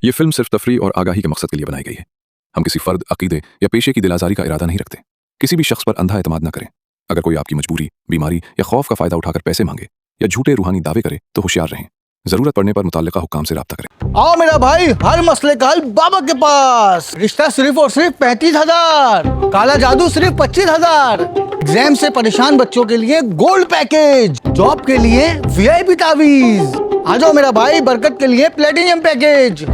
ये फिल्म सिर्फ तफरीह और आगाही के मकसद के लिए बनाई गई है। हम किसी फर्द, अकीदे या पेशे की दिलाजारी का इरादा नहीं रखते। किसी भी शख्स पर अंधा एतमाद न करें। अगर कोई आपकी मजबूरी, बीमारी या खौफ का फायदा उठाकर पैसे मांगे या झूठे रूहानी दावे करे तो होशियार रहें। जरूरत पड़ने पर मुतल्लिका हुक्काम से राब्ता करें। आओ मेरा भाई, हर मसले का हल बाबा के पास। रिश्ता सिर्फ और सिर्फ 35,000, काला जादू सिर्फ 25,000, एग्जाम से परेशान बच्चों के लिए गोल्ड पैकेज, जॉब के लिए VIP तावीज। आ जाओ मेरा भाई, बरकत के लिए प्लेटिनियम पैकेज।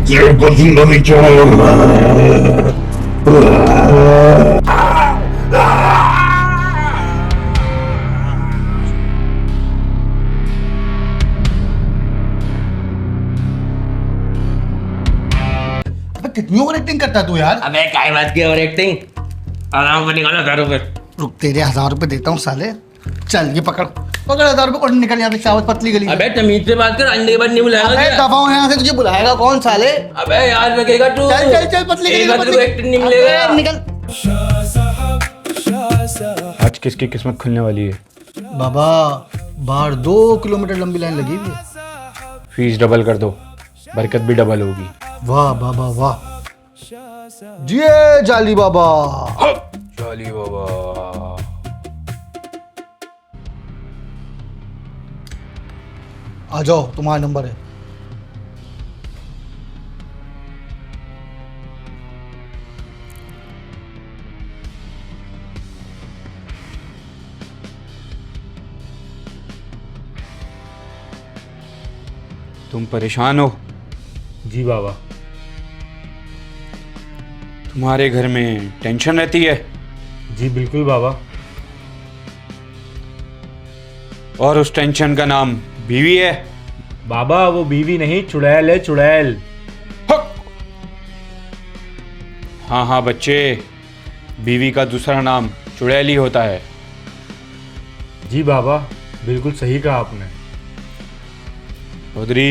तेरे को जिंदा नहीं छोड़ूंगा। कितनी ओवर एक्टिंग करता तू यार। अबे क्या बात की ओवर एक्टिंग, आराम से निकालो 1000 रुपए। रुक, तेरे 1000 रुपए देता हूँ साले। चल ये पकड़ 1000 रुपए और निकल यहाँ से, चावल पतली गली। अबे तमीज से बात कर, अंडे के बाद नहीं बुलाएगा अबे क्या? दफा हो यहाँ से, तुझे बुलाएगा कौन साले। अबे याद रखेगा तू। चल चल चल पतली गली, 1000 रुपए एक्टिंग नहीं मिलेगा। अबे निकल। आज किसकी किस्मत खुलने वाली है? बाबा बाहर 2 किलोमीटर लंबी लाइन लगी हुई है। फीस डबल कर दो, बरकत भी डबल होगी। वाह बाबा वाह, जिए जाली बाबा। जाली बाबा। आ जाओ, तुम्हारा नंबर है। तुम परेशान हो? जी बाबा। तुम्हारे घर में टेंशन रहती है? जी बिल्कुल बाबा। और उस टेंशन का नाम बीवी है? बाबा वो बीवी नहीं, चुड़ैल है, चुड़ैल। हाँ हाँ बच्चे, बीवी का दूसरा नाम चुड़ैल ही होता है। जी बाबा, बिल्कुल सही कहा आपने। चौधरी,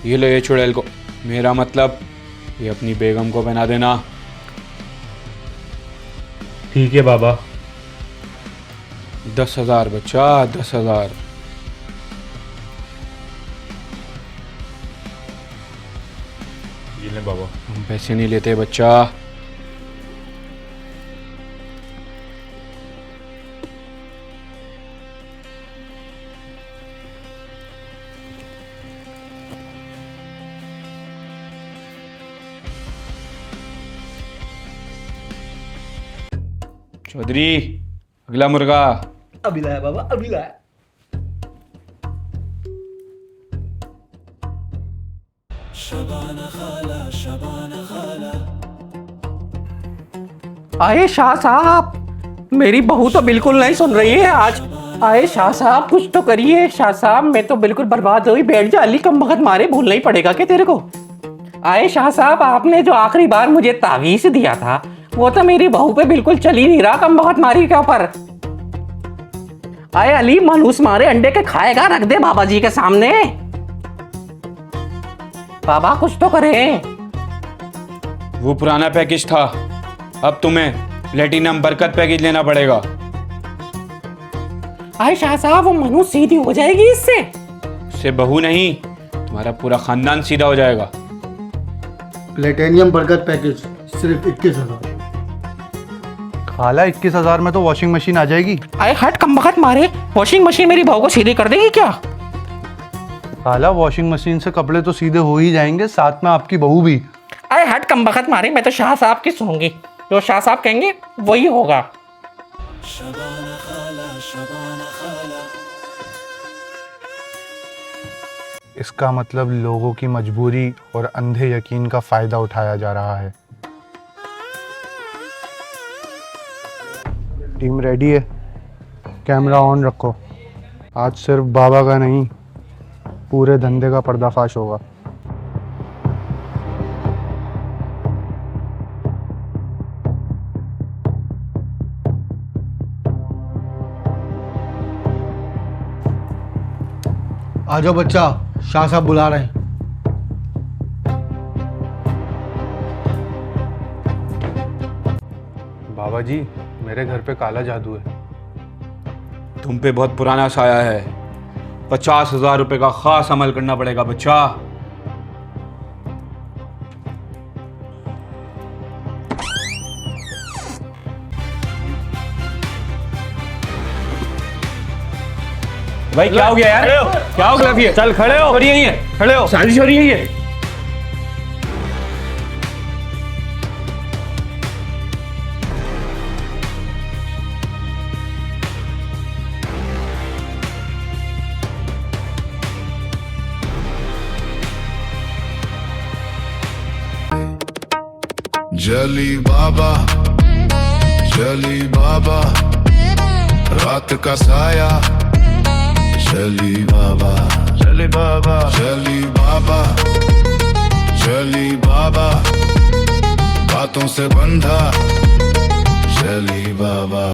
ये लो ये चुड़ैल को, मेरा मतलब ये अपनी बेगम को पहना देना। ठीक है बाबा। 10,000 बच्चा, 10,000। ये ले बाबा। हम पैसे नहीं लेते बच्चा। चौधरी, अगला मुर्गा। अभी लाया बाबा, अभी लाया। आए शाह साहब, मेरी बहू तो बिल्कुल नहीं सुन रही है आज। आए शाह साहब, कुछ तो करिए। शाह साहब, मैं तो बिल्कुल बर्बाद हुई। बैठ जा अली, कम वक्त मारे भूलना ही पड़ेगा क्या तेरे को? आए शाह साहब, आपने जो आखिरी बार मुझे तावीज़ दिया था वो तो मेरी बहू पे बिल्कुल चल ही नहीं रहा, कम वक्त मारी के ऊपर। आए अली, मनूस मारे अंडे के खाएगा, रख दे बाबा जी के सामने। बाबा कुछ तो करें। वो पुराना पैकेज था, अब तुम्हें प्लेटिनम बरकत पैकेज लेना पड़ेगा। आए शाह साहब, वो मनूस सीधी हो जाएगी इससे? इससे बहू नहीं, तुम्हारा पूरा खानदान सीधा हो जाएगा। प्लेटिनियम बरकत पैकेज सिर्फ 21,000। खाला 21,000 में तो वॉशिंग मशीन आ जाएगी। आए हट, कम वक्त मारे। वॉशिंग मशीन मेरी बहू को सीधी कर देगी क्या? खाला वॉशिंग मशीन से कपड़े तो सीधे हो ही जाएंगे, साथ में आपकी बहू भी। अरे हट, कम वक्त मारे। मैं तो शाह साहब की सुनूंगी, जो शाह साहब कहेंगे वही होगा। इसका मतलब लोगों की मजबूरी और अंधे यकीन का फायदा उठाया जा रहा है। टीम रेडी है, कैमरा ऑन रखो। आज सिर्फ बाबा का नहीं, पूरे धंधे का पर्दाफाश होगा। आ जाओ बच्चा, शाह साहब बुला रहे हैं। बाबा जी, मेरे घर पे काला जादू है। तुम पे बहुत पुराना साया है। 50,000 रुपए का खास अमल करना पड़ेगा बच्चा। भाई क्या हो गया यार? क्या हो गया? चल खड़े हो। यही है, खड़े हो। साजिश हो रही है ये। जली बाबा, जली बाबा, रात का साया। जली बाबा, जली बाबा, जली बाबा, जली बाबा, बातों से बंधा। जली बाबा।